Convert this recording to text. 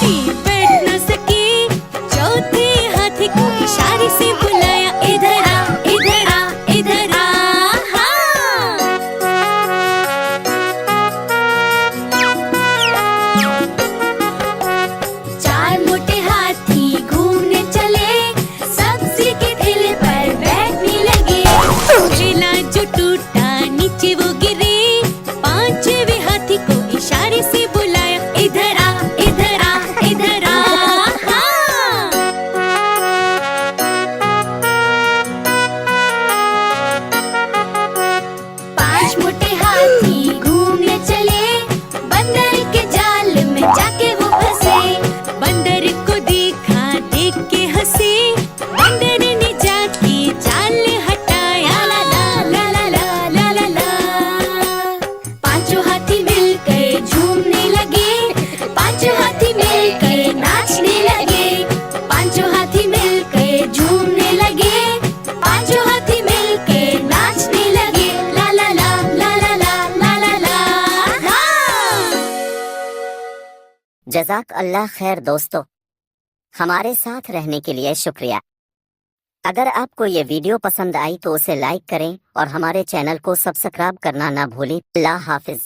हाथी बैठ न सके, चौथे हाथी को इशारे से बुलाया, इधर आ इधर आ इधर आ। चार मोटे हाथी घूमने चले, सब्जी के ठेले पर बैठने लगे। ठेला जो टूटा नीचे वो गिरे, पांचवे हाथी को इशारे से बुलाया, इधर आ इधर आ इधर आ। पांच मोटे हाथी घूमने चले, बंदर के जाल में जाके वो फंसे। बंदर को देखा देख के हंसे, बंदर ने जाके जाल हटाया, ला ला ला ला ला ला ला ला। पांचों हाथी मिलकर झूमने लगे, पांचों हाथी मिलकर नाचने लगे। पांचों हाथी मिलकर झूमने लगे, पांचों हाथी मिलकर नाचने लगे, ला ला ला ला ला ला ला ला ला। जज़ाक अल्लाह खैर दोस्तों, हमारे साथ रहने के लिए शुक्रिया। अगर आपको ये वीडियो पसंद आई तो उसे लाइक करें और हमारे चैनल को सब्सक्राइब करना ना भूलें। अल्लाह हाफिज।